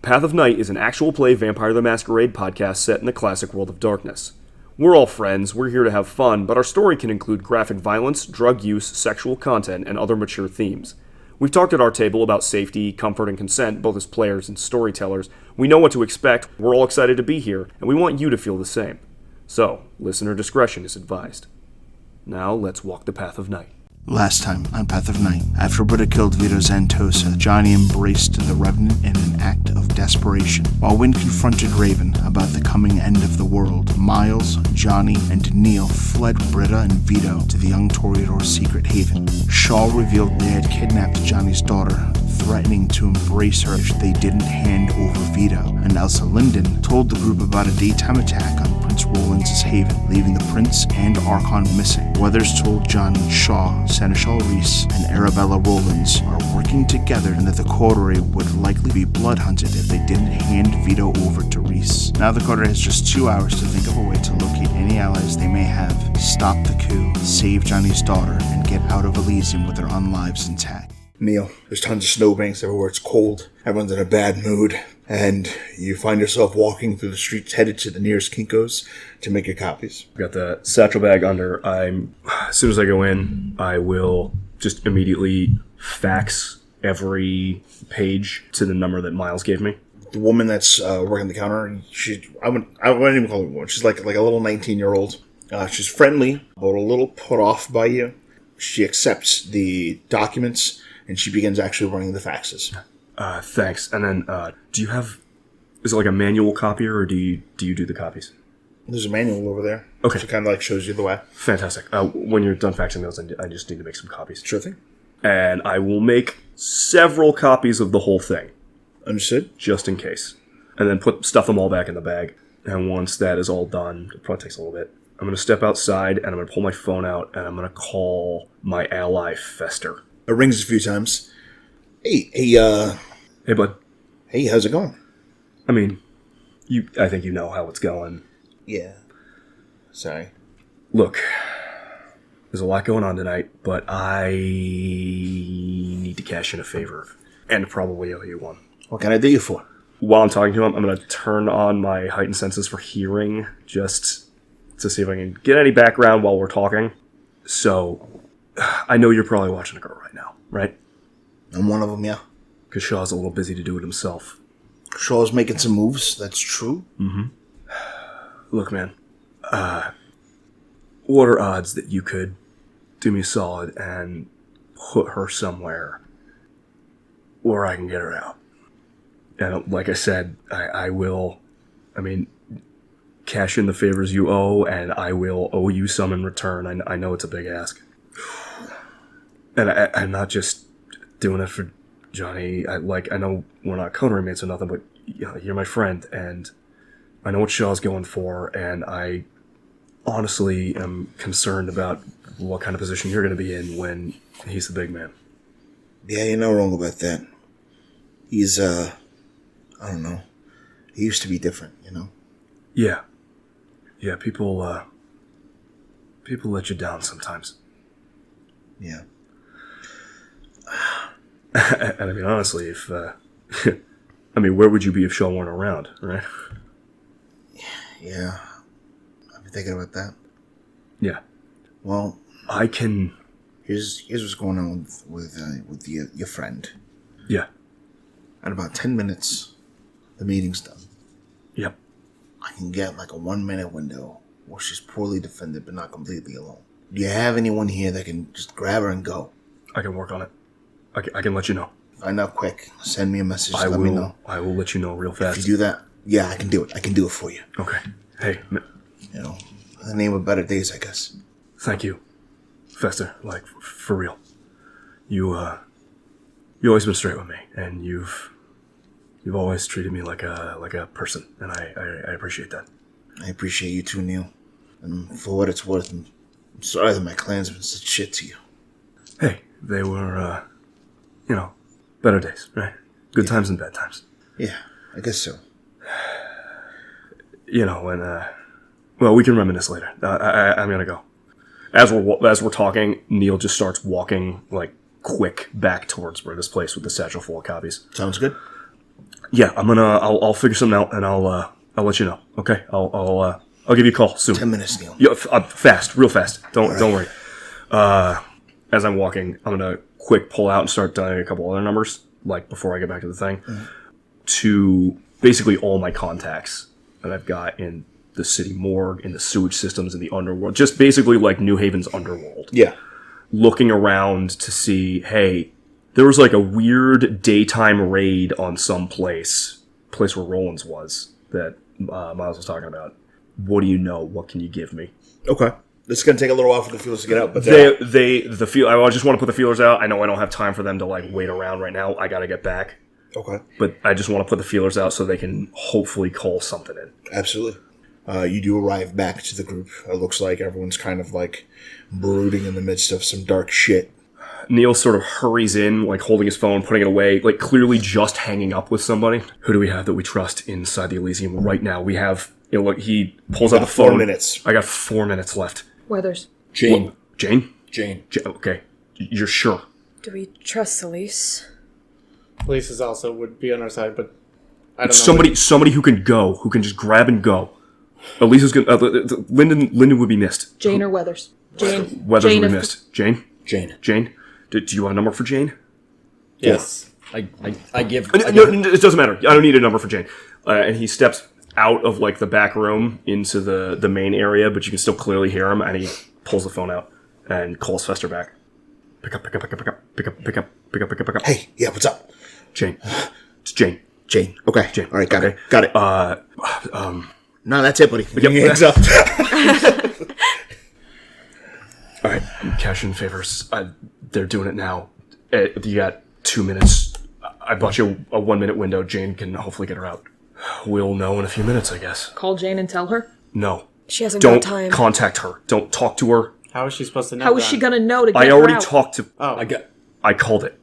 Path of Night is an actual play Vampire the Masquerade podcast set in the classic world of darkness. We're all friends, we're here to have fun, but our story can include graphic violence, drug use, sexual content, and other mature themes. We've talked at our table about safety, comfort, and consent, both as players and storytellers. We know what to expect, we're all excited to be here, and we want you to feel the same. So, listener discretion is advised. Now, let's walk the Path of Night. Last time on Path of Night, after Britta killed Vito Zantosa, Johnny embraced the Revenant in an act of desperation. While Wynn confronted Raven about the coming end of the world, Miles, Johnny, and Neil fled Britta and Vito to the young Toreador's secret haven. Shaw revealed they had kidnapped Johnny's daughter, threatening to embrace her if they didn't hand over Vito, and Elsa Linden told the group about a daytime attack on Prince Rowlands' haven, leaving the Prince and Archon missing. Weathers told Johnny, Shaw, Seneschal Reis, and Arabella Rowlands are working together and that the coterie would likely be blood hunted if they didn't hand Vito over to Reis. Now the coterie has just 2 hours to think of a way to locate any allies they may have, stop the coup, save Johnny's daughter, and get out of Elysium with their own lives intact. Neil, there's tons of snowbanks everywhere. It's cold. Everyone's in a bad mood. And you find yourself walking through the streets headed to the nearest Kinko's to make your copies. Got the satchel bag under. As soon as I go in, I will just immediately fax every page to the number that Miles gave me. The woman that's working the counter, I wouldn't even call her a woman. She's like a little 19-year-old. She's friendly, but a little put off by you. She accepts the documents, and she begins actually running the faxes. Thanks. And then, is it like a manual copier, or do you do the copies? There's a manual over there. Okay. She kind of shows you the way. Fantastic. When you're done faxing those, I just need to make some copies. Sure thing. And I will make several copies of the whole thing. Understood. Just in case. And then stuff them all back in the bag. And once that is all done, it probably takes a little bit, I'm going to step outside, and I'm going to pull my phone out, and I'm going to call my ally, Fester. It rings a few times. Hey, Hey, bud. Hey, how's it going? I mean, I think you know how it's going. Yeah. Sorry. Look, there's a lot going on tonight, but I need to cash in a favor, and probably owe you one. What can I do you for? While I'm talking to him, I'm going to turn on my heightened senses for hearing, just to see if I can get any background while we're talking. So, I know you're probably watching a girl right now, right? I'm one of them, yeah. Because Shaw's a little busy to do it himself. Shaw's making some moves, that's true. Mm-hmm. Look, man. What are odds that you could do me a solid and put her somewhere where I can get her out? And like I said, I will, cash in the favors you owe, and I will owe you some in return. I know it's a big ask. And I'm not just doing it for Johnny. I know we're not coterie mates or nothing, but you're my friend, and I know what Shaw's going for, and I honestly am concerned about what kind of position you're going to be in when he's the big man. Yeah, you're not wrong about that. He's, I don't know. He used to be different, you know? Yeah. Yeah, people let you down sometimes. Yeah. And honestly, if, where would you be if Shaw weren't around, right? Yeah. I've been thinking about that. Yeah. Well, I can... Here's what's going on with your friend. Yeah. In about 10 minutes, the meeting's done. Yep. I can get a 1-minute window where she's poorly defended but not completely alone. Do you have anyone here that can just grab her and go? I can work on it. I can let you know. Find out quick. Send me a message. Let me know. I will let you know real fast. If you do that, yeah, I can do it. I can do it for you. Okay. Hey. In the name of better days, I guess. Thank you, Fester. For real. You always been straight with me, and you've always treated me like a person, and I appreciate that. I appreciate you too, Neil. And for what it's worth, I'm sorry that my clansmen said shit to you. Hey, they were, better days, right? Good times and bad times. Yeah, I guess so. Well, we can reminisce later. I'm gonna go. As we're talking, Neil just starts walking quick back towards Britta's place with the satchel full of copies. Sounds good. Yeah, I'll figure something out, and I'll let you know. Okay, I'll give you a call soon. 10 minutes, Neil. Yeah, fast, real fast. Don't worry. As I'm walking, I'm gonna quick pull out and start dialing a couple other numbers, like before I get back to the thing, to basically all my contacts that I've got in the city morgue, in the sewage systems, in the underworld, just basically like New Haven's underworld. Yeah. Looking around to see, hey, there was like a weird daytime raid on some place where Rowlands was, that Miles was talking about. What do you know? What can you give me? Okay. This is going to take a little while for the feelers to get out, but I just want to put the feelers out. I know I don't have time for them to like wait around right now. I got to get back. Okay. But I just want to put the feelers out so they can hopefully call something in. Absolutely. You do arrive back to the group. It looks like everyone's kind of like brooding in the midst of some dark shit. Neil sort of hurries in, like holding his phone, putting it away, like clearly just hanging up with somebody. Who do we have that we trust inside the Elysium right now? We have, look, he pulls out the phone. 4 minutes. I got 4 minutes left. Weathers. Jane. What? Jane? Jane. Okay. You're sure? Do we trust Elise? Elise is also would be on our side, but I don't know. Somebody who can go, who can just grab and go. Elise is gonna. Lyndon would be missed. Jane or Weathers? Jane. Weathers Jane would be missed. Jane. Jane. Do you have a number for Jane? Yes. No, it doesn't matter. I don't need a number for Jane. And he steps out of like the back room into the main area, but you can still clearly hear him. And he pulls the phone out and calls Fester back. Pick up. Hey, yeah, what's up? Jane. It's Jane. Jane. Okay. Jane. All right, got Okay. it. Got it. No, that's it, buddy. Give me a heads up. All right, I'm cashing favors. They're doing it now. You got 2 minutes. I bought you a 1 minute window. Jane can hopefully get her out. We'll know in a few minutes, I guess. Call Jane and tell her? No. She hasn't Don't got time. contact her. Don't talk to her. How is she supposed to know? How is she gonna know to get I her already out? talked to... Oh. I called it.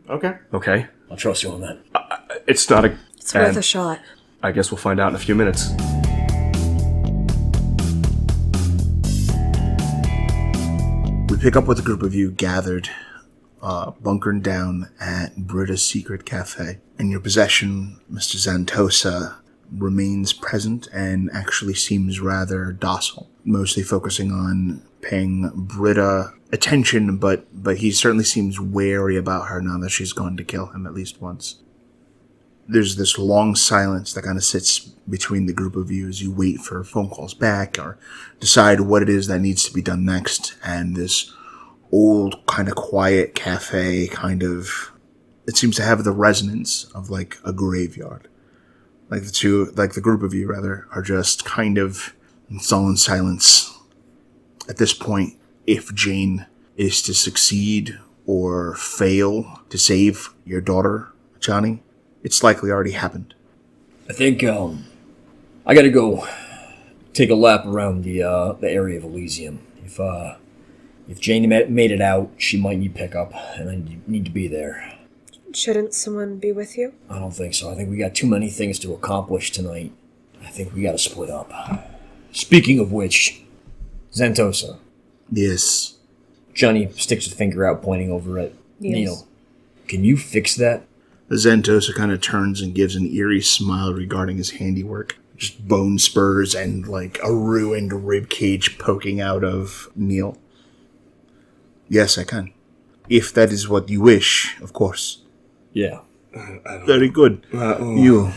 Okay. Okay? I'll trust you on that. It's not a... It's worth a shot. I guess we'll find out in a few minutes. We pick up with a group of you gathered, bunkered down at Britta's secret cafe. In your possession, Mr. Zantosa remains present and actually seems rather docile, mostly focusing on paying Britta attention, but he certainly seems wary about her now that she's gone to kill him at least once. There's this long silence that kind of sits between the group of you as you wait for phone calls back or decide what it is that needs to be done next. And this old kind of quiet cafe it seems to have the resonance of like a graveyard. Like the group of you rather are just kind of in sullen silence. At this point, if Jane is to succeed or fail to save your daughter, Johnny, it's likely already happened. I think I gotta go take a lap around the area of Elysium. If Jane made it out, she might need pickup, and I need to be there. Shouldn't someone be with you? I don't think so. I think we got too many things to accomplish tonight. I think we gotta split up. Speaking of which, Zantosa. Yes. Johnny sticks his finger out, pointing over at Neil. Can you fix that? The Zantosa kind of turns and gives an eerie smile regarding his handiwork. Just bone spurs and like a ruined rib cage poking out of Neil. Yes, I can. If that is what you wish, of course. Yeah. Very good. You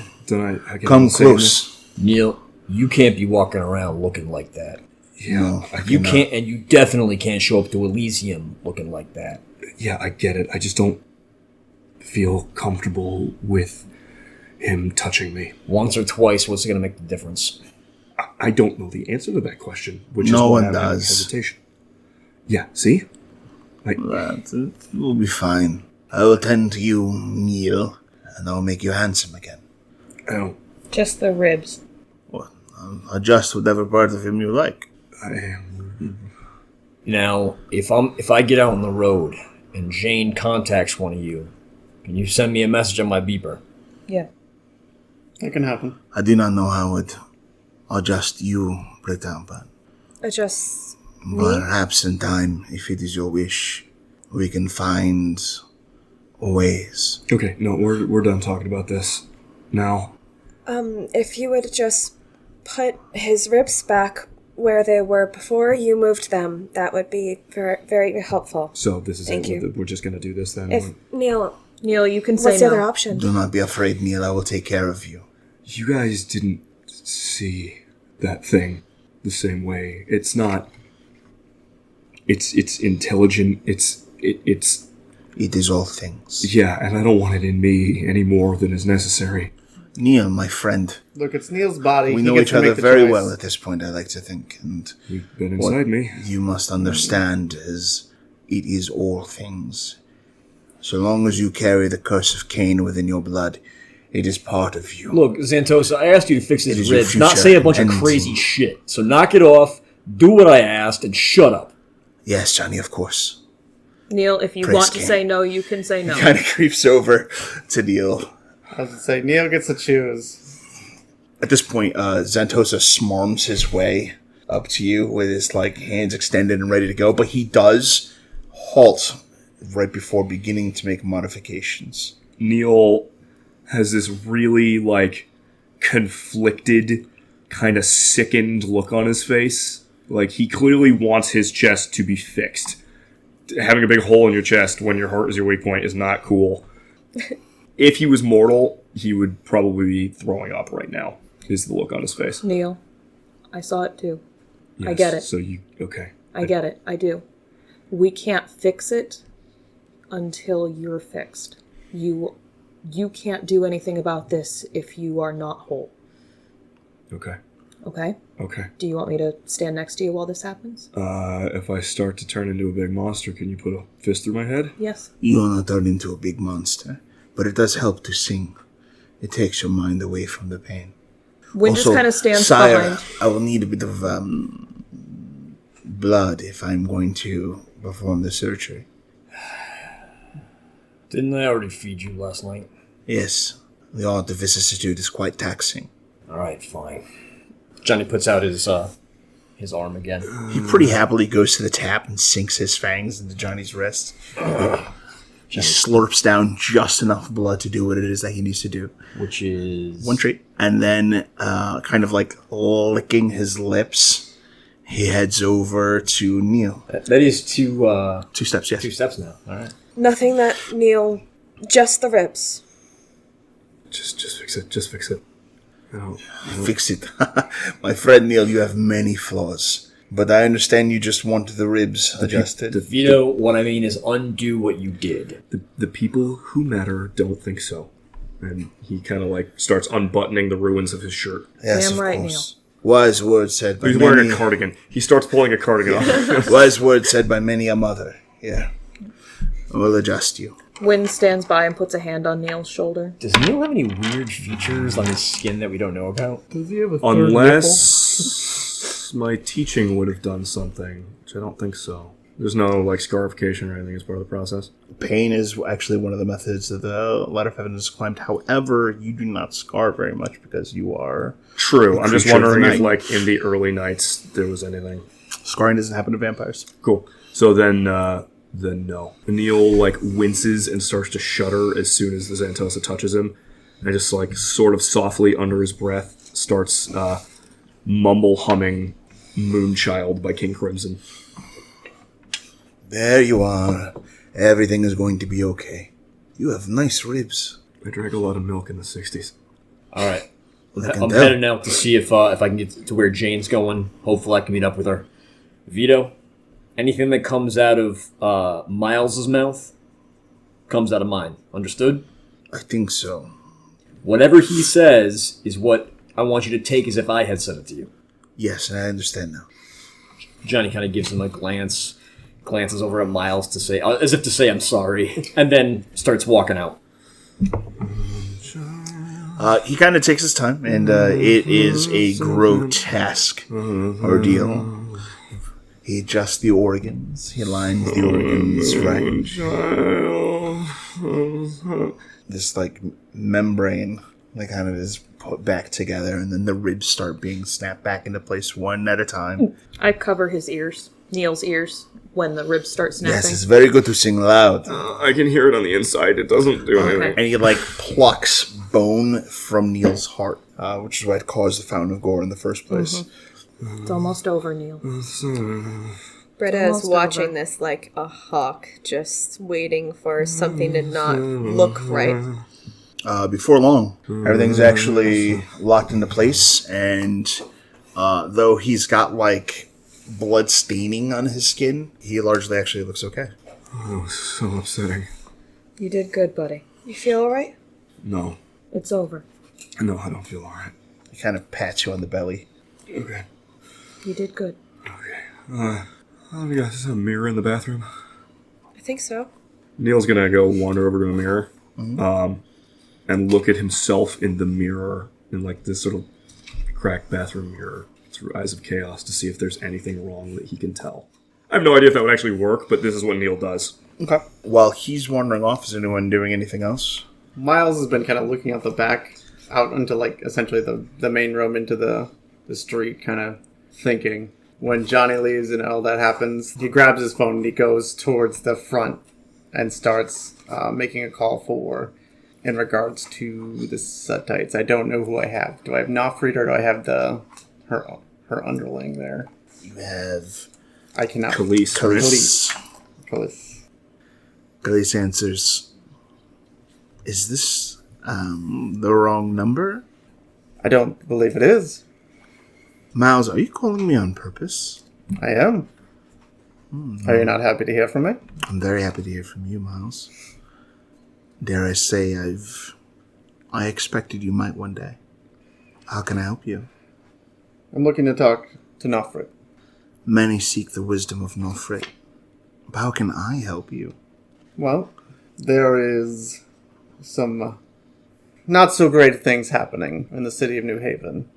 come close. Neil, you can't be walking around looking like that. Yeah. You can't, and you definitely can't show up to Elysium looking like that. Yeah, I get it. I just don't feel comfortable with him touching me. Once or twice, what's it going to make the difference? I don't know the answer to that question, which No is why one I'm having does. hesitation. Yeah, see? It will be fine. I will tend to you, Neil, and I'll make you handsome again. Oh, Just the ribs. Well, I'll adjust whatever part of him you like. Now, if I get out on the road and Jane contacts one of you, can you send me a message on my beeper? Yeah. That can happen. I do not know how it adjust you, Britta, but Just perhaps in time, if it is your wish, we can find ways. okay. No, we're done talking about this. now? If you would just put his ribs back where they were before you moved them, that would be very, very helpful. So this is Thank it. you. We're just going to do this then? If Neil, You can say what's the no. other option? Do not be afraid, Neil. I will take care of you. You guys didn't see that thing the same way. It's not... It's intelligent. It's... It is all things. Yeah, and I don't want it in me any more than is necessary. Neil, my friend, Look, it's Neil's body. we He know gets each to other make the very choice. well at this point, I like to think. And You've been what inside me. you must understand is it is all things. So long as you carry the curse of Cain within your blood, it is part of you. Look, Zantosa, I asked you to fix It his is your ribs, not future say a bunch of and- crazy shit. So knock it off, do what I asked, and shut up. Yes, Johnny, of course. Neil, if you Praise want to Cain. say no, you can say no. Kind of creeps over to Neil. I was going to say, Neil gets to choose. At this point, Zantosa smarms his way up to you with his hands extended and ready to go, but he does halt right before beginning to make modifications. Neil has this really, conflicted, kind of sickened look on his face. He clearly wants his chest to be fixed. Having a big hole in your chest when your heart is your weak point is not cool. If he was mortal, he would probably be throwing up right now, is the look on his face. Neil, I saw it too. I Yes, get it. So you... Okay. I get it. I do. We can't fix it until you're fixed. You can't do anything about this if you are not whole. Okay. Okay? Okay. Do you want me to stand next to you while this happens? If I start to turn into a big monster, can you put a fist through my head? Yes. You will not turn into a big monster, but it does help to sing. It takes your mind away from the pain. Wynn just kind of stands Sire, behind. I will need a bit of blood if I'm going to perform the surgery. Didn't I already feed you last night? Yes, the art of vicissitude is quite taxing. Alright, fine. Johnny puts out his arm again. He pretty happily goes to the tap and sinks his fangs into Johnny's wrist. He slurps down just enough blood to do what it is that he needs to do. Which is... One trait. And then, kind of licking his lips, he heads over to Neil. That is two 2 steps, yes. steps now. Alright. Nothing that Neil, just the ribs. Just fix it. Just fix it. Fix it. My friend Neil, you have many flaws. But I understand you just want the ribs adjusted. Vito, what I mean is undo what you did. The people who matter don't think so. And he kind of starts unbuttoning the ruins of his shirt. Yes, Damn of right, course. Wise words said by He's many. wearing a cardigan. He starts pulling a cardigan off. Wise words said by many a mother. Yeah. We'll adjust you. Wynn stands by and puts a hand on Neil's shoulder. Does Neil have any weird features on his skin that we don't know about? Does he have a third Unless my teaching would have done something, which I don't think so. There's no scarification or anything as part of the process. Pain is actually one of the methods that the ladder of heaven is climbed. However, you do not scar very much because you are... True. I'm just creature of the wondering if, night. in the early nights, there was anything. Scarring doesn't happen to vampires. Cool. So then no. Neil, winces and starts to shudder as soon as the Zantosa touches him. And just, sort of softly under his breath starts mumble humming Moonchild by King Crimson. There you are. Everything is going to be okay. You have nice ribs. I drank a lot of milk in the 60s. Alright. I can I'm tell. heading out to see if I can get to where Jane's going. Hopefully I can meet up with her. Vito, anything that comes out of Miles's mouth comes out of mine. Understood? I think so. Whatever he says is what I want you to take as if I had said it to you. Yes, I understand now. Johnny kind of gives him a glance, glances over at Miles to say, as if to say I'm sorry, and then starts walking out. He kind of takes his time, and it is a grotesque ordeal. He adjusts the organs. He aligns the organs right. This membrane kind of is put back together, and then the ribs start being snapped back into place one at a time. I cover his ears, Neil's ears, when the ribs start snapping. Yes, it's very good to sing loud. I can hear it on the inside. It doesn't do anything. And he plucks bone from Neil's heart, which is what caused the Fountain of Gore in the first place. Mm-hmm. It's almost over, Neil. Britta is watching this like a hawk, just waiting for something to not look right. Before long, everything's actually locked into place, and though he's got like blood staining on his skin, he largely actually looks okay. Oh, so upsetting. You did good, buddy. You feel alright? No. It's over. No, I don't feel alright. He kind of pats you on the belly. Okay. You did good. Okay. You guys have a mirror in the bathroom? I think so. Neil's gonna go wander over to a mirror, and look at himself in the mirror, in like this sort of cracked bathroom mirror through eyes of chaos to see if there's anything wrong that he can tell. I have no idea if that would actually work, but this is what Neil does. Okay. While he's wandering off, is anyone doing anything else? Miles has been kind of looking out the back, out into like essentially the main room into the street, kind of thinking. When Johnny leaves and all that happens, he grabs his phone and he goes towards the front and starts making a call for, in regards to the Suttites. I don't know who I have. Do I have Nofried or do I have her underling there? You have... I cannot. Khalees. Khalees. Answers, is this the wrong number? I don't believe it is. Miles, are you calling me on purpose? I am. Are you not happy to hear from me? I'm very happy to hear from you, Miles. Dare I say I expected you might one day. How can I help you? I'm looking to talk to Nofried. Many seek the wisdom of Norfolk. But how can I help you? Well, there is some not so great things happening in the city of New Haven.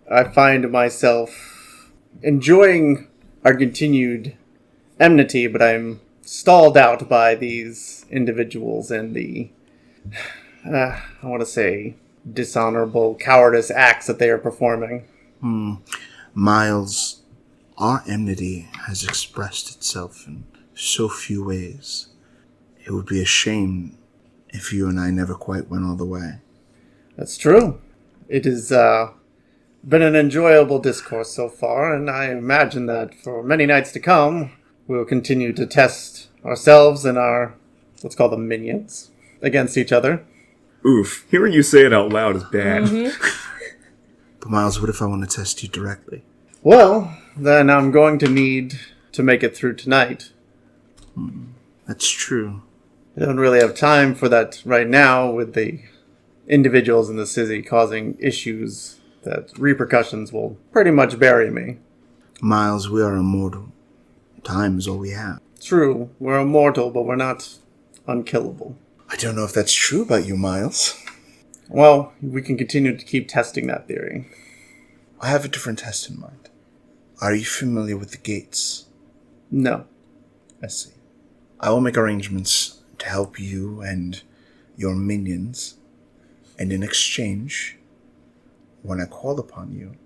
I find myself enjoying our continued enmity, but I'm stalled out by these individuals and the, I want to say, dishonorable cowardice acts that they are performing. Miles, our enmity has expressed itself in so few ways. It would be a shame if you and I never quite went all the way. That's true. It has been an enjoyable discourse so far, and I imagine that for many nights to come, we'll continue to test ourselves and our, let's call them minions, against each other. Oof. Hearing you say it out loud is bad. But Miles, what if I want to test you directly? Well, then I'm going to need to make it through tonight. That's true. I don't really have time for that right now with the individuals in the city causing issues that repercussions will pretty much bury me. Miles, we are immortal. Time is all we have. True, we're immortal, but we're not unkillable. I don't know if that's true about you, Miles. Well, we can continue to keep testing that theory. I have a different test in mind. Are you familiar with the gates? No. I see. I will make arrangements to help you and your minions, and in exchange, when I call upon you,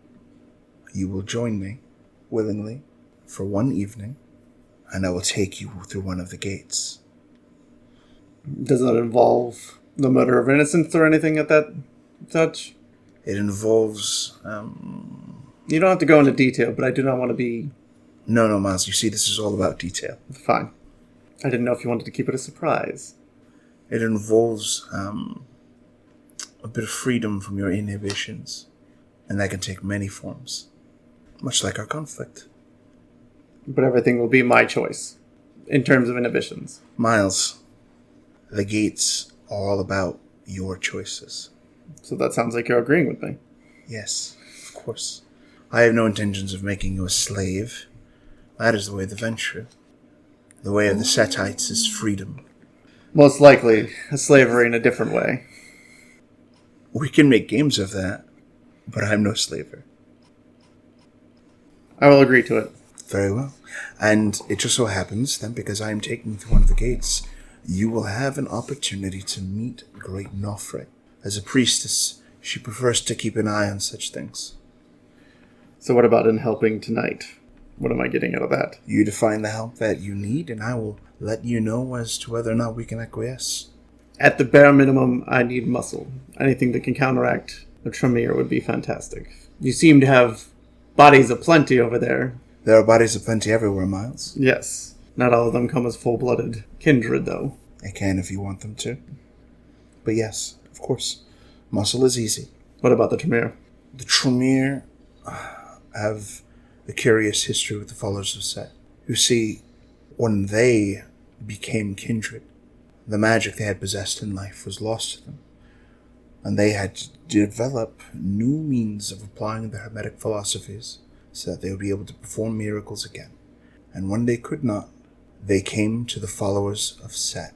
you will join me, willingly, for one evening, and I will take you through one of the gates. Does that involve the murder of innocents or anything at that such? It involves, You don't have to go into detail, but I do not want to be... No, Miles, you see, this is all about detail. Fine. I didn't know if you wanted to keep it a surprise. It involves, a bit of freedom from your inhibitions, and that can take many forms, much like our conflict. But everything will be my choice, in terms of inhibitions. Miles, the gates are all about your choices. So that sounds like you're agreeing with me. Yes, of course. I have no intentions of making you a slave. That is the way of the venture. The way of the Setites is freedom. Most likely, a slavery in a different way. We can make games of that, but I'm no slaver. I will agree to it. Very well. And it just so happens that because I am taking you through one of the gates, you will have an opportunity to meet Great Nofre. As a priestess, she prefers to keep an eye on such things. So what about in helping tonight? What am I getting out of that? You define the help that you need, and I will let you know as to whether or not we can acquiesce. At the bare minimum, I need muscle. Anything that can counteract a Tremere would be fantastic. You seem to have bodies aplenty over there. There are bodies aplenty everywhere, Miles. Yes. Not all of them come as full-blooded kindred, though. They can if you want them to. But yes, of course, muscle is easy. What about the Tremere? The Tremere have a curious history with the followers of Set. You see, when they became kindred, the magic they had possessed in life was lost to them. And they had to develop new means of applying their hermetic philosophies so that they would be able to perform miracles again. And when they could not, they came to the followers of Set.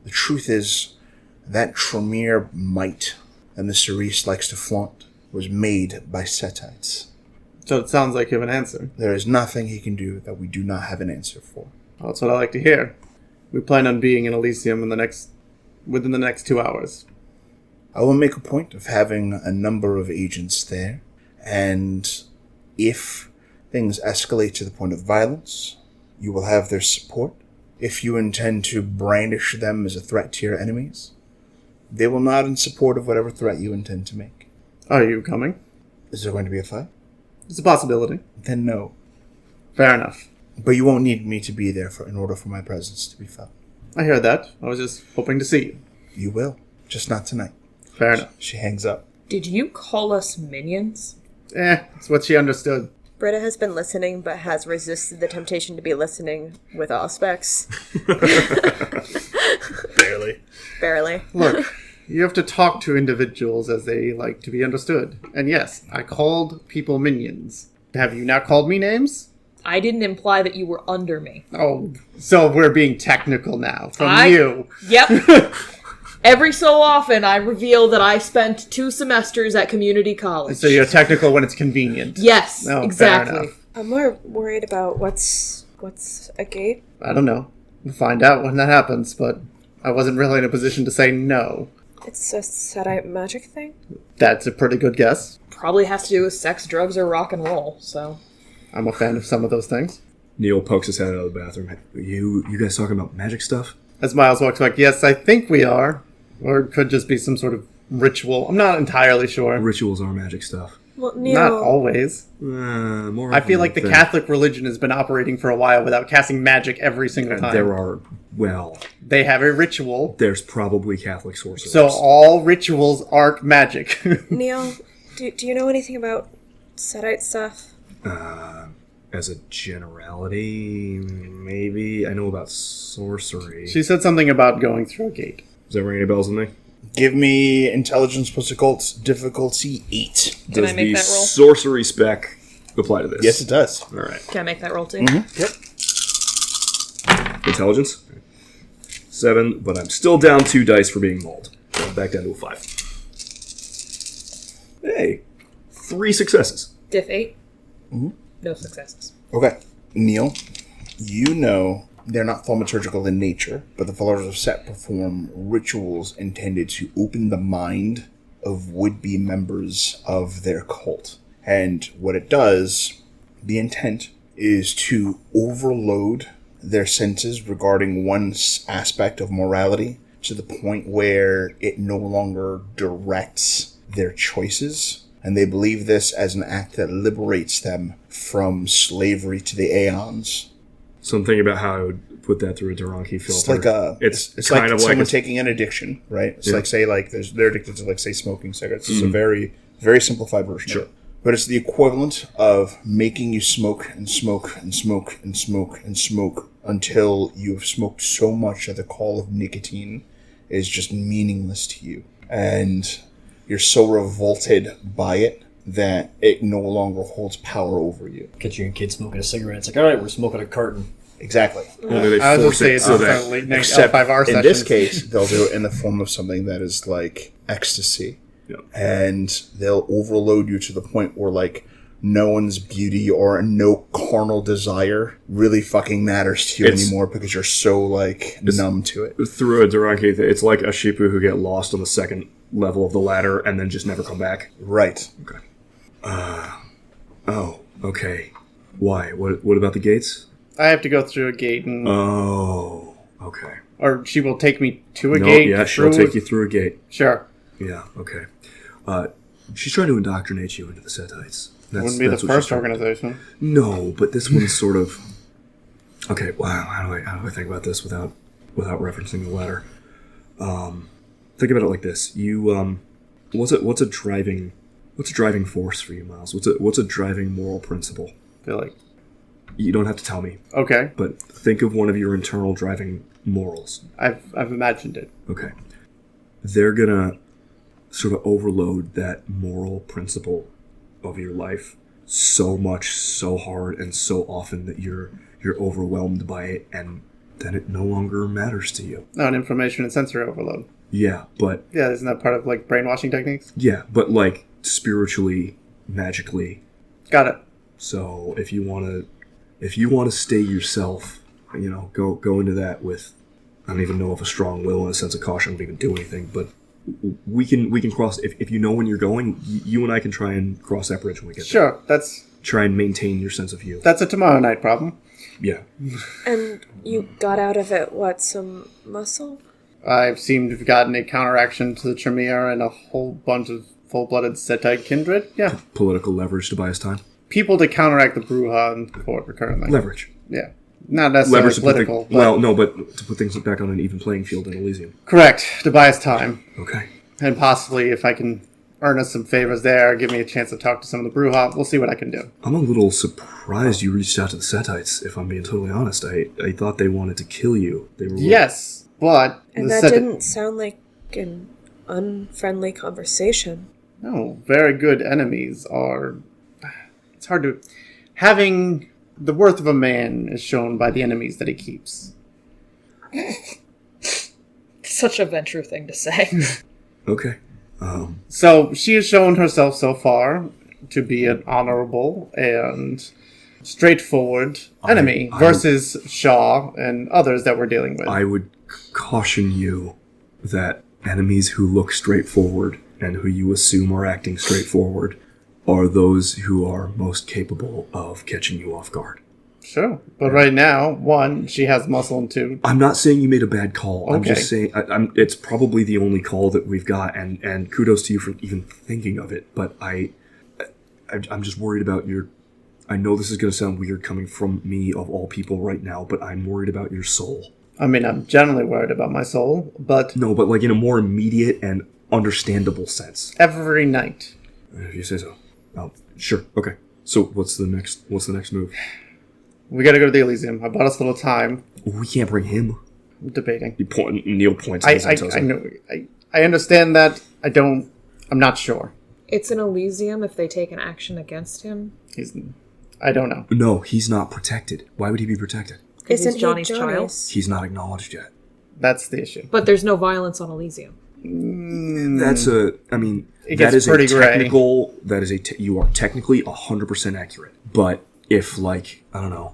The truth is, that Tremere might that Mr. Reis likes to flaunt was made by Setites. So it sounds like you have an answer. There is nothing he can do that we do not have an answer for. Well, that's what I like to hear. We plan on being in Elysium within the next 2 hours. I will make a point of having a number of agents there, and if things escalate to the point of violence, you will have their support. If you intend to brandish them as a threat to your enemies, they will nod in support of whatever threat you intend to make. Are you coming? Is there going to be a fight? It's a possibility. Then no. Fair enough. But you won't need me to be there in order for my presence to be felt. I heard that. I was just hoping to see you. You will. Just not tonight. Fair enough. She hangs up. Did you call us minions? It's what she understood. Britta has been listening, but has resisted the temptation to be listening with Auspex. Barely. Look, you have to talk to individuals as they like to be understood. And yes, I called people minions. Have you not called me names? I didn't imply that you were under me. Oh, so we're being technical now. You. Yep. Every so often, I reveal that I spent 2 semesters at community college. So you're technical when it's convenient. Yes, Oh, exactly. fair enough. I'm more worried about what's a gate. I don't know. We'll find out when that happens, but I wasn't really in a position to say no. It's a Setite magic thing? That's a pretty good guess. Probably has to do with sex, drugs, or rock and roll, so... I'm a fan of some of those things. Neil pokes his head out of the bathroom. You guys talking about magic stuff? As Miles walks back, yes, I think we are. Or it could just be some sort of ritual. I'm not entirely sure. Rituals are magic stuff. Well, Neil... Not always. More I feel like the than- Catholic religion has been operating for a while without casting magic every single time. There are, They have a ritual. there's probably Catholic sorcerers. So all rituals aren't magic. Neil, do you know anything about Setite stuff? As a generality, maybe. I know about sorcery. She said something about going through a gate. Does that ring any bells with me? Give me intelligence plus occult difficulty 8. Can I Does make the that roll? sorcery spec apply to this? Yes, it does. All right. Can I make that roll too? Yep. Intelligence? 7, but I'm still down 2 dice for being mauled. So I'm back down to a 5. Hey, 3 successes. Diff 8? No successes. Okay. Neil, you know they're not thaumaturgical in nature, but the followers of Set perform rituals intended to open the mind of would-be members of their cult. And what it does, the intent, is to overload their senses regarding one aspect of morality to the point where it no longer directs their choices. And they believe this as an act that liberates them from slavery to the aeons. So I'm thinking about how I would put that through a Duranki filter. It's like it's kind like of someone like taking an addiction, right? It's Yeah. like they're addicted to say smoking cigarettes. It's a very, very simplified version Sure. of it. But it's the equivalent of making you smoke and smoke and smoke and smoke and smoke until you've smoked so much that the call of nicotine is just meaningless to you. And you're so revolted by it that it no longer holds power over you. Catch your kid smoking a cigarette. It's like, all right, we're smoking a carton. Exactly. only they I was going to force say it it's so just that a late night Except L5R in session. this case, they'll do it in the form of something that is like ecstasy. Yeah. And they'll overload you to the point where like no one's beauty or no carnal desire really fucking matters to you anymore because you're so like numb to it. through a Duranki, it's like a Shipu who get lost on the second level of the ladder and then just never come back. Right. Okay. Oh, okay. Why? What about the gates? I have to go through a gate and Oh, okay. Or she will take me to a No, gate? yeah, she'll take you through a gate. Sure. Yeah, okay. She's trying to indoctrinate you into the Setites. Wouldn't be the first organization. No, but this one's sort of... Okay, wow, how do I think about this without referencing the letter? Think about it like this. You, what's a driving force for you, Miles? What's a driving moral principle? I feel like... You don't have to tell me. Okay. But think of one of your internal driving morals. I've imagined it. Okay. They're gonna sort of overload that moral principle of your life so much, so hard, and so often that you're overwhelmed by it, and then it no longer matters to you. Oh, an information and sensory overload. Yeah, but... Yeah, isn't that part of, like, brainwashing techniques? Yeah, but, like, spiritually, magically. Got it. So, if you want to stay yourself, go into that with, I don't even know if a strong will and a sense of caution would even do anything, but we can cross, if you know when you're going, you and I can try and cross that bridge when we get there. Sure, Try and maintain your sense of you. That's a tomorrow night problem. Yeah. And you got out of it, what, some muscle? I've seemed to have gotten a counteraction to the Tremere and a whole bunch of full-blooded Setite kindred. Yeah. Political leverage to buy us time. People to counteract the Bruja and court currently. Leverage. Yeah. Not necessarily Leverage to political. but to put things back on an even playing field in Elysium. Correct. To buy us time. Okay. And possibly, if I can earn us some favors there, give me a chance to talk to some of the Bruja, we'll see what I can do. I'm a little surprised you reached out to the Setites, if I'm being totally honest. I thought they wanted to kill you. They were Yes, but... And that didn't sound like an unfriendly conversation. No, very good enemies are... It's hard to... Having the worth of a man is shown by the enemies that he keeps. Such a Ventrue thing to say. Okay. So she has shown herself so far to be an honorable and straightforward enemy versus Shaw and others that we're dealing with. I would caution you that enemies who look straightforward and who you assume are acting straightforward are those who are most capable of catching you off guard. Sure. But right now, one, she has muscle, and two... I'm not saying you made a bad call. Okay. I'm just saying it's probably the only call that we've got, and kudos to you for even thinking of it, but I'm just worried about your... I know this is going to sound weird coming from me, of all people, right now, but I'm worried about your soul. I mean, I'm generally worried about my soul, but... No, but like in a more immediate and understandable sense. Every night. If you say so. Oh, sure. Okay. So what's the next move? We gotta go to the Elysium. I bought us a little time. We can't bring him. I'm debating. Neil points at Zantosa. I know. I understand that. I'm not sure. It's an Elysium if they take an action against him. I don't know. No, he's not protected. Why would he be protected? Isn't Johnny's child? He's not acknowledged yet. That's the issue. But there's no violence on Elysium. That's It gets pretty gray. You are technically 100% accurate. But if, like, I don't know,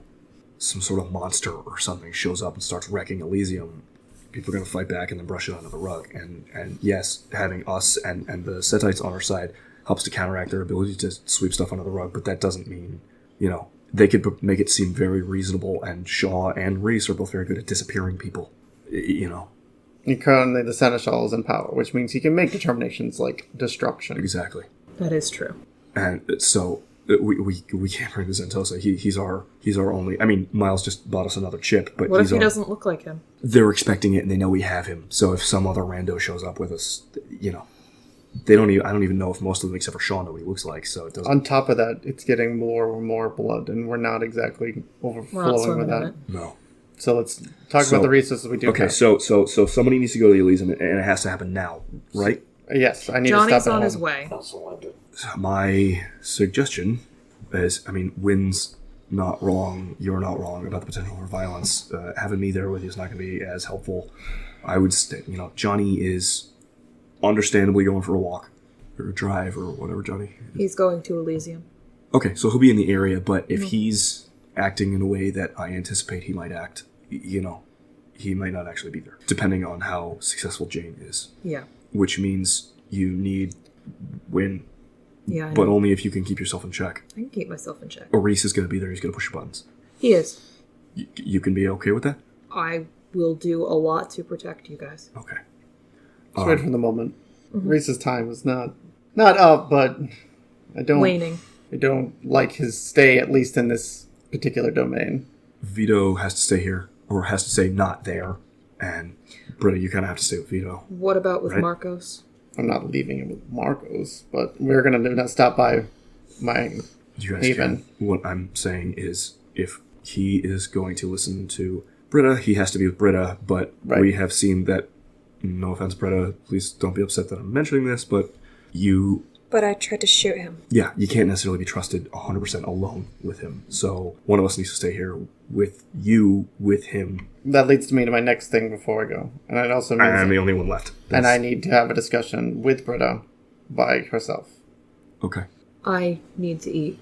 some sort of monster or something shows up and starts wrecking Elysium, people are going to fight back and then brush it under the rug. And yes, having us and the Setites on our side helps to counteract their ability to sweep stuff under the rug, but that doesn't mean, they could make it seem very reasonable, and Shaw and Reis are both very good at disappearing people, And currently the Seneschal is in power, which means he can make determinations like destruction. Exactly. That is true. And so we can't bring the Zantosa. He's our only. I mean, Miles just bought us another chip, but what if he doesn't look like him? They're expecting it, and they know we have him. So if some other rando shows up with us, they don't even. I don't even know if most of them, except for Sean, know what he looks like. So it doesn't. On top of that, it's getting more and more blood, and we're not exactly overflowing with that. No. So let's talk about the resources we do. Okay, have. so somebody needs to go to the Elysium, and it has to happen now, right? Yes, I need Johnny's to stop on at his home. way. My suggestion is, Wynn's not wrong, you're not wrong about the potential for violence. Having me there with you is not going to be as helpful. I would say, Johnny is understandably going for a walk or a drive or whatever, Johnny. He's going to Elysium. Okay, so he'll be in the area, but if he's acting in a way that I anticipate he might act, he might not actually be there, depending on how successful Jane is. Yeah. Which means you need Wynn. Yeah, but only if you can keep yourself in check. I can keep myself in check. Reis is going to be there. He's going to push your buttons. He is. You can be okay with that? I will do a lot to protect you guys. Okay. Just right from the moment. Reis's time is not up, but I don't Waning. I don't like his stay, at least in this particular domain. Vito has to stay here, or has to stay not there, and Britta, you kind of have to stay with Vito. What about with Right. Marcos? I'm not leaving him with Marcos, but we're going to stop by my You guys haven. can. What I'm saying is, if he is going to listen to Britta, he has to be with Britta, but Right. we have seen that, no offense, Britta, please don't be upset that I'm mentioning this, but you... But I tried to shoot him. Yeah, you can't necessarily be trusted 100% alone with him. So one of us needs to stay here with you, with him. That leads me to my next thing before I go. And it also means I'm the only one left. and I need to have a discussion with Britta by herself. Okay. I need to eat.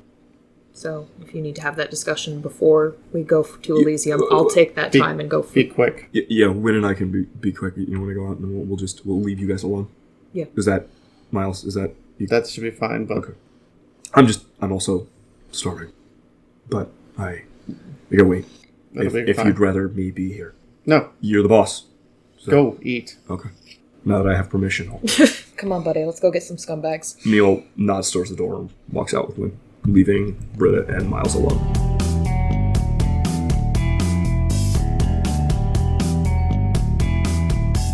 So if you need to have that discussion before we go to Elysium, I'll take that time and go Be feed. quick. Yeah, Wynn and I can be quick. You want to go out, and then we'll leave you guys alone? Yeah. Is that, Miles, is that... That should be fine, but Okay. I'm also starving. But we gotta wait. That'll be If fine. you'd rather me be here. no, You're the boss. So, go eat. Okay. Now that I have permission, Come on, buddy. Let's go get some scumbags. Neil nods towards the door and walks out with Wynn, leaving Britta and Miles alone.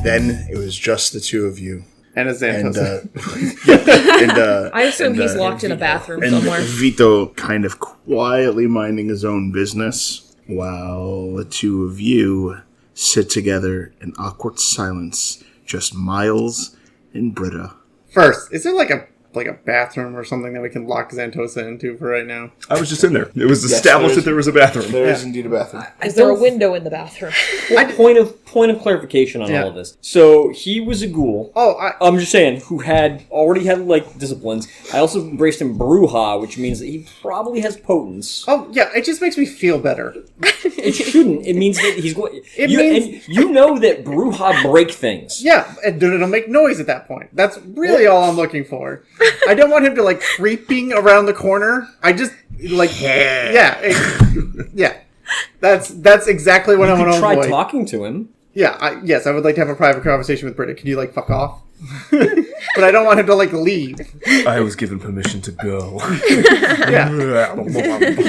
Then it was just the two of you. And a And, Xanthos. I assume he's locked in a bathroom and somewhere. Vito kind of quietly minding his own business while the two of you sit together in awkward silence, just Miles and Britta. First, is there like a bathroom or something that we can lock Zantosa into for right now? I was just in there. It was Yes, established there that there was a bathroom. There is indeed a bathroom. Is there a window in the bathroom? Point of clarification on Yeah. all of this. So he was a ghoul. Oh, I'm just saying, who already had like disciplines. I also embraced him Bruja, which means that he probably has potence. yeah, it just makes me feel better. It shouldn't. It means that he's going. It you, means- and you know that Bruja break things. Yeah, and it'll make noise at that point. That's really all I'm looking for. I don't want him to, like, creeping around the corner. I just, like, yeah. That's exactly what I want to Try avoid. talking to him. Yeah, yes, I would like to have a private conversation with Britta. Can you, like, fuck off? But I don't want him to, like, leave. I was given permission to go. Yeah,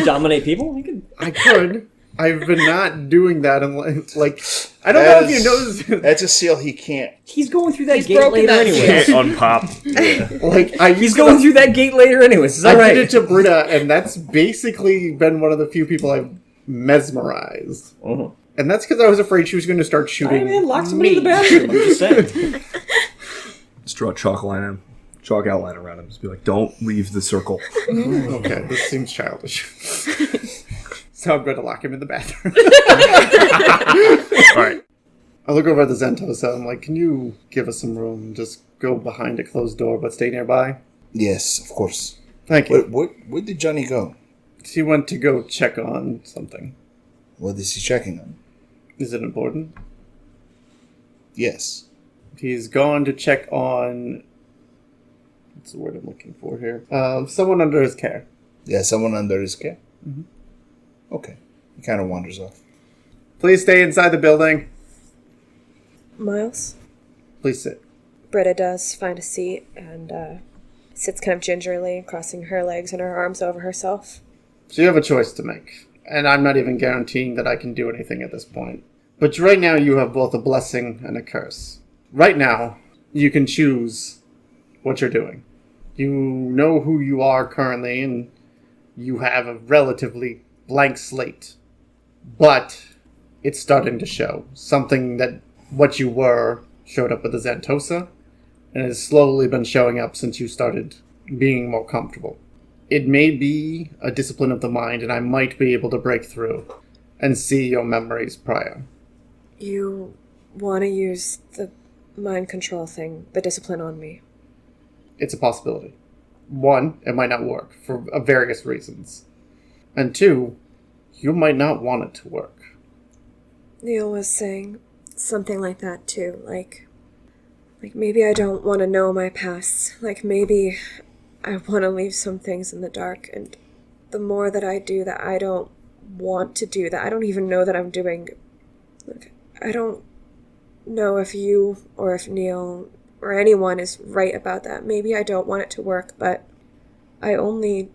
Dominate people. He could. I could. I've been not doing that, and, like, I don't know if you noticed. That's a seal he can't. He's going through that gate broken later that anyways. Unpop. Like, He's going through that gate later anyways. Is that I right? did it to Britta, and that's basically been one of the few people I've mesmerized. Uh-huh. And that's because I was afraid she was going to start Hey, shooting man, lock somebody in the me. bathroom. I'm just saying. Just draw a chalk outline around him. Just be like, don't leave the circle. Okay, this seems childish. So I'm going to lock him in the bathroom. All right. I look over at the Zantosa. I'm like, can you give us some room? Just go behind a closed door, but stay nearby. Yes, of course. Thank you. Where did Johnny go? She went to go check on something. What is he checking on? Is it important? Yes. He's gone to check on... What's the word I'm looking for here? Someone under his care. Yeah, someone under his care? Mm-hmm. Okay. He kind of wanders off. Please stay inside the building. Miles? Please sit. Britta does find a seat and sits kind of gingerly, crossing her legs and her arms over herself. So you have a choice to make. And I'm not even guaranteeing that I can do anything at this point. But right now you have both a blessing and a curse. Right now, you can choose what you're doing. You know who you are currently, and you have a relatively blank slate. But it's starting to show. Something that what you were showed up with the Zantosa, and has slowly been showing up since you started being more comfortable. It may be a discipline of the mind, and I might be able to break through and see your memories prior. You want to use the mind control thing, the discipline on me. It's a possibility. One, it might not work for various reasons. And two, you might not want it to work. Neil was saying something like that too, like maybe I don't want to know my past, like maybe I want to leave some things in the dark, and the more that I do that I don't want to do, that I don't even know that I'm doing, like, I don't know if you or if Neil or anyone is right about that. Maybe I don't want it to work, but I only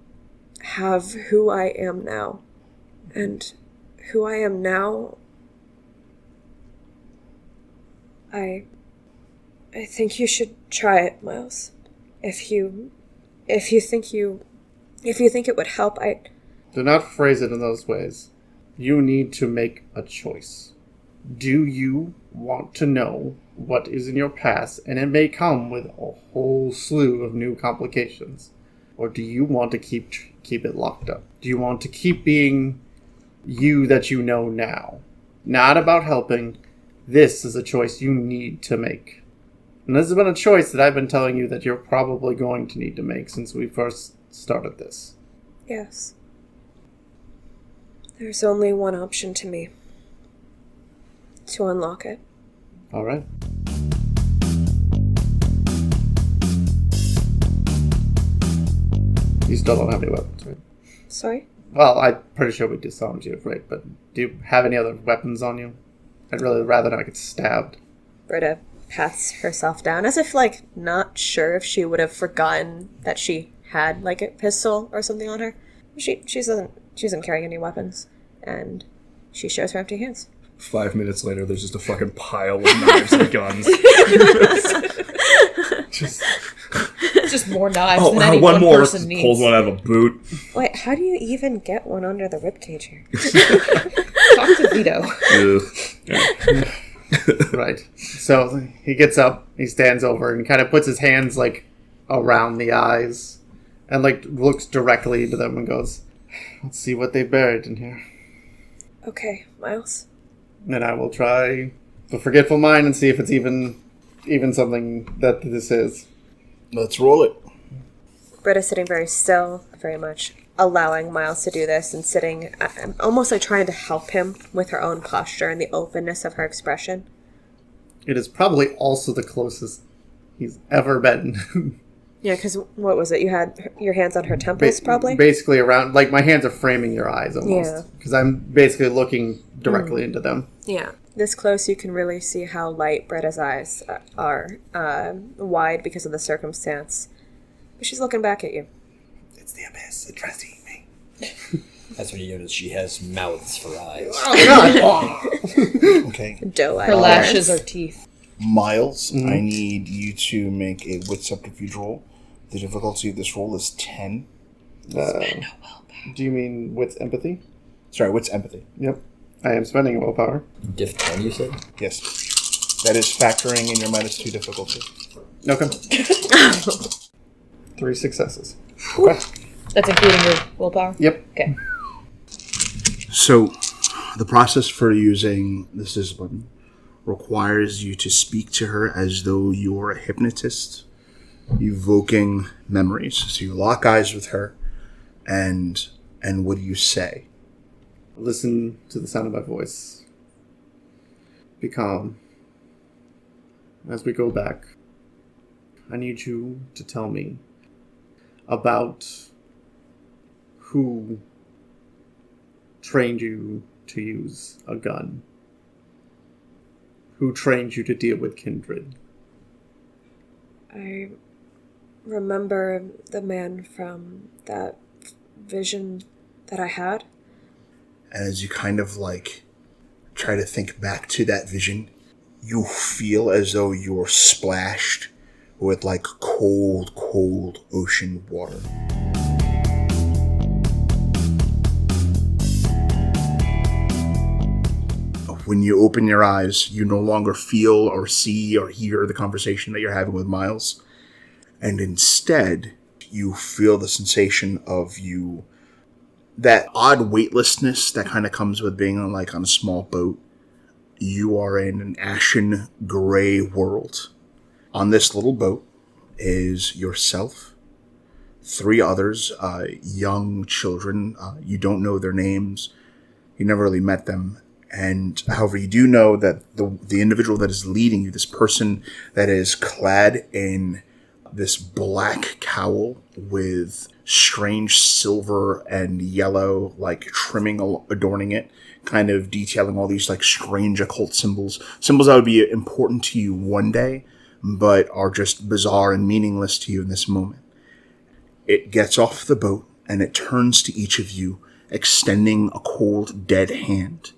have who I am now. And who I am now, I think you should try it, Miles. If you think it would help, Do not phrase it in those ways. You need to make a choice. Do you want to know what is in your past, and it may come with a whole slew of new complications? Or do you want to keep it locked up? Do you want to keep being you that you know now? Not about helping. This is a choice you need to make. And this has been a choice that I've been telling you that you're probably going to need to make since we first started this. Yes. There's only one option to me. To unlock it. All right. You still don't have any weapons, right? Sorry? Well, I'm pretty sure we disarmed you, right? But do you have any other weapons on you? I'd really rather not get stabbed. Britta pats herself down as if, not sure if she would have forgotten that she had, a pistol or something on her. She isn't carrying any weapons. And she shows her empty hands. 5 minutes later, there's just a fucking pile of knives and guns. Just more knives than any one more. person needs. Pulls one out of a boot. Wait, how do you even get one under the ribcage here? Talk to Vito. Right. So he gets up, he stands over, and kind of puts his hands, around the eyes, and, looks directly into them and goes, "Let's see what they buried in here." Okay, Miles. And I will try the forgetful mind and see if it's even something that this is. Let's roll it. Britta's sitting very still, very much allowing Miles to do this and sitting, almost trying to help him with her own posture and the openness of her expression. It is probably also the closest he's ever been. Yeah, because what was it? You had your hands on her temples, probably? Basically around, my hands are framing your eyes almost. Yeah. Because I'm basically looking directly into them. Yeah. This close, you can really see how light Britta's eyes are, wide because of the circumstance. But she's looking back at you. It's the abyss. It tries to eat me. That's when you notice she has mouths for eyes. Okay. Doe eyes. Her lashes are teeth. Miles, I need you to make a wit subterfuge roll. The difficulty of this roll is 10. Do you mean wit's empathy? Sorry, wit's empathy. Yep. I am spending a willpower. Diff 10, you said? Yes. That is factoring in your -2 difficulty. Okay. 3 successes. Okay. That's including your willpower? Yep. Okay. So, the process for using this discipline requires you to speak to her as though you are a hypnotist, evoking memories. So you lock eyes with her, and what do you say? Listen to the sound of my voice. Be calm. As we go back, I need you to tell me about who trained you to use a gun. Who trained you to deal with kindred? I remember the man from that vision that I had. As you kind of try to think back to that vision, you feel as though you're splashed with cold, cold ocean water. When you open your eyes, you no longer feel or see or hear the conversation that you're having with Miles. And instead, you feel the sensation of that odd weightlessness that kind of comes with being on a small boat. You are in an ashen gray world. On this little boat is yourself, 3 others, young children. You don't know their names. You never really met them. And however, you do know that the individual that is leading you, this person that is clad in this black cowl with strange silver and yellow, like, trimming adorning it, kind of detailing all these, like, strange occult symbols. Symbols that would be important to you one day, but are just bizarre and meaningless to you in this moment. It gets off the boat, and it turns to each of you, extending a cold, dead hand.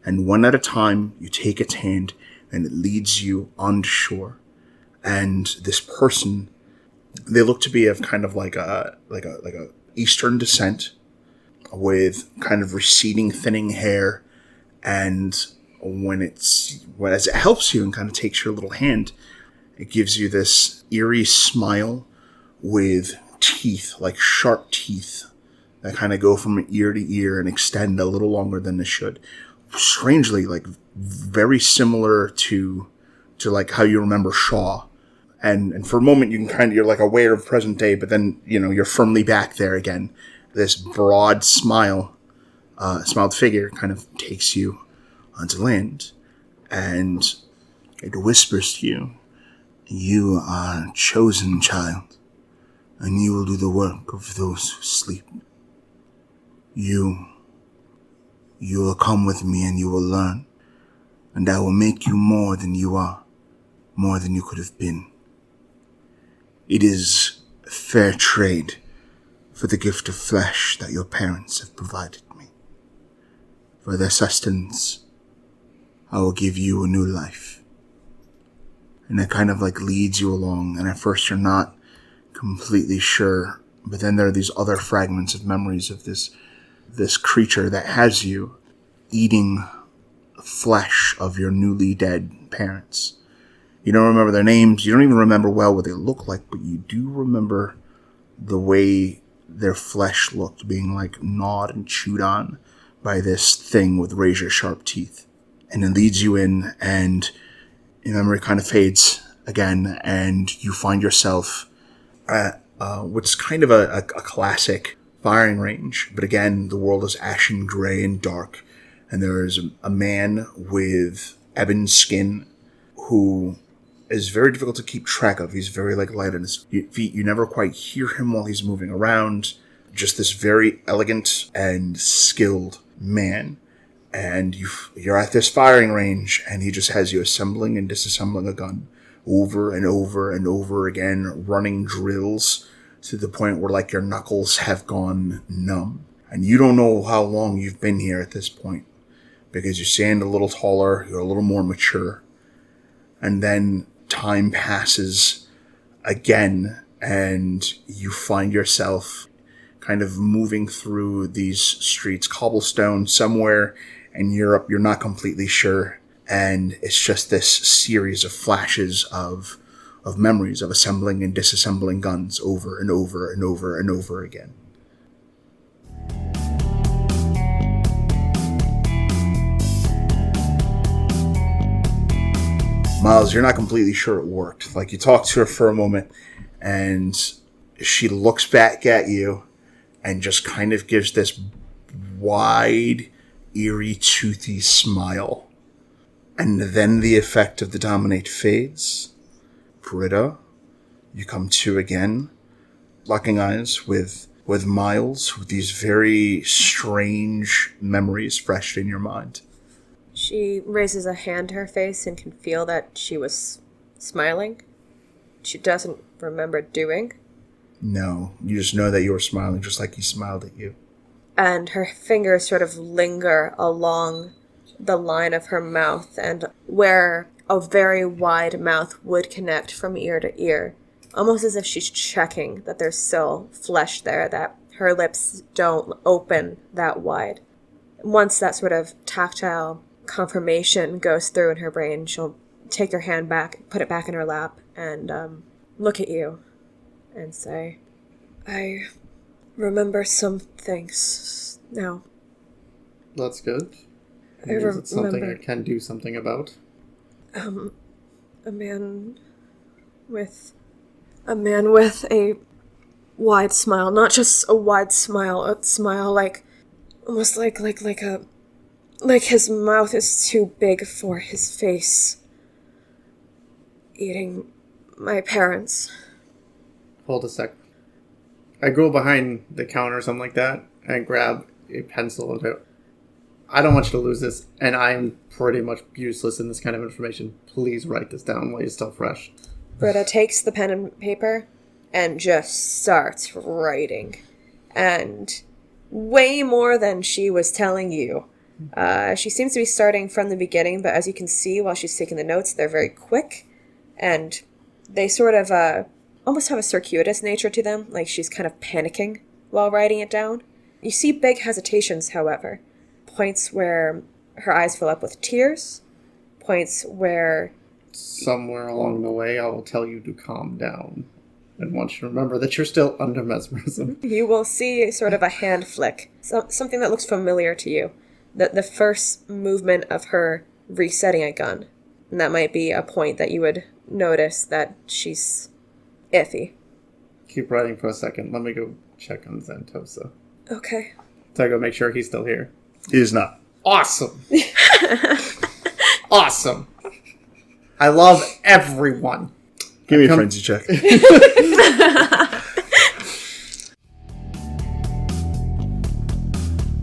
And one at a time, you take its hand, and it leads you on shore. And this person, they look to be of kind of like a Eastern descent, with kind of receding, thinning hair. And as it helps you and kind of takes your little hand, it gives you this eerie smile with teeth, like sharp teeth, that kind of go from ear to ear and extend a little longer than they should. Strangely, like, very similar to like how you remember Shaw. And for a moment, you're like aware of present day, but then, you're firmly back there again. This broad smiled figure kind of takes you onto land, and it whispers to you, "You are a chosen child, and you will do the work of those who sleep. You will come with me, and you will learn, and I will make you more than you are, more than you could have been. It is fair trade for the gift of flesh that your parents have provided me. For their sustenance, I will give you a new life." And it kind of like leads you along, and at first you're not completely sure, but then there are these other fragments of memories of this creature that has you eating flesh of your newly dead parents. You don't remember their names, you don't even remember well what they look like, but you do remember the way their flesh looked, being like gnawed and chewed on by this thing with razor sharp teeth. And it leads you in, and your memory kind of fades again, and you find yourself at what's kind of a classic firing range. But again, the world is ashen gray and dark, and there is a man with ebon skin who is very difficult to keep track of. He's very light on his feet. You never quite hear him while he's moving around. Just this very elegant and skilled man. And you're at this firing range, and he just has you assembling and disassembling a gun over and over and over again, running drills to the point where your knuckles have gone numb. And you don't know how long you've been here at this point, because you stand a little taller, you're a little more mature. And then time passes again, and you find yourself kind of moving through these streets, cobblestone, somewhere in Europe, you're not completely sure. And it's just this series of flashes of memories of assembling and disassembling guns over and over and over and over again. Miles, you're not completely sure it worked. You talk to her for a moment, and she looks back at you and just kind of gives this wide, eerie, toothy smile. And then the effect of the dominate fades. Britta, you come to again, locking eyes with Miles, with these very strange memories fresh in your mind. She raises a hand to her face and can feel that she was smiling. She doesn't remember doing. No, you just know that you were smiling just like he smiled at you. And her fingers sort of linger along the line of her mouth, and where a very wide mouth would connect from ear to ear, almost as if she's checking that there's still flesh there, that her lips don't open that wide. Once that sort of tactile confirmation goes through in her brain, she'll take her hand back, put it back in her lap, and look at you and say, "I remember some things now." That's good. I Is it something remember. I can do something about? A man with a wide smile, not just a wide smile, a smile almost like his mouth is too big for his face. Eating my parents. Hold a sec. I go behind the counter or something like that and grab a pencil and go, I don't want you to lose this, and I'm pretty much useless in this kind of information. Please write this down while you're still fresh. Britta takes the pen and paper and just starts writing. And way more than she was telling you. She seems to be starting from the beginning, but as you can see while she's taking the notes, they're very quick. And they sort of almost have a circuitous nature to them, like she's kind of panicking while writing it down. You see big hesitations, however. Points where her eyes fill up with tears. Points where... Somewhere along the way, I will tell you to calm down. And want you to remember that you're still under mesmerism. You will see sort of a hand flick. Something that looks familiar to you. The first movement of her resetting a gun. And that might be a point that you would notice that she's iffy. Keep writing for a second. Let me go check on Zantosa. Okay. So I go make sure he's still here. He is not. Awesome. Awesome. I love everyone. Give me a frenzy check.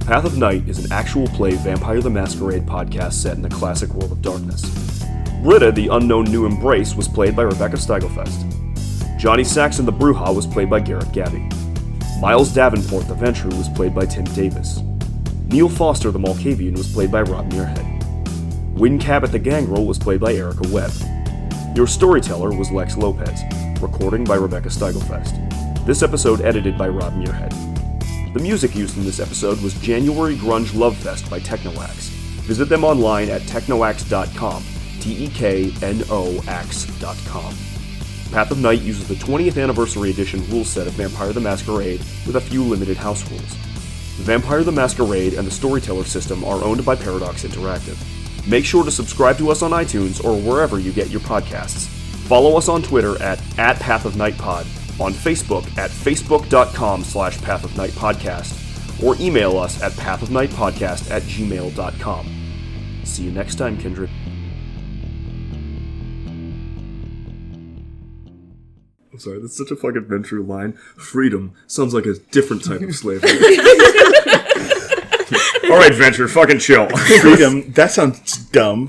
Path of Night is an actual play Vampire the Masquerade podcast set in the classic world of darkness. Britta, the unknown new embrace, was played by Rebecca Steigelfest. Johnny Saxon the Bruja was played by Garrett Gabbey. Miles Davenport the Ventrue was played by Tim Davis. Neil Foster the Malkavian was played by Rob Muirhead. Wynn Cabot the Gangrel was played by Erika Webb. Your storyteller was Lex Lopez. Recording by Rebecca Steigelfest. This episode edited by Rob Muirhead. The music used in this episode was January Grunge Love Fest by Technoax. Visit them online at technoax.com. TEKNOAX.com. Path of Night uses the 20th Anniversary Edition rule set of Vampire the Masquerade with a few limited house rules. Vampire the Masquerade and the Storyteller system are owned by Paradox Interactive. Make sure to subscribe to us on iTunes or wherever you get your podcasts. Follow us on Twitter at @PathOfNightPod, on Facebook at facebook.com/PathOfNightPodcast, or email us at pathofnightpodcast@gmail.com. See you next time, Kindred. I'm sorry, that's such a fucking Ventrue line. Freedom sounds like a different type of slavery. All right, Ventrue, fucking chill. Freedom, that sounds dumb.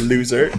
Loser.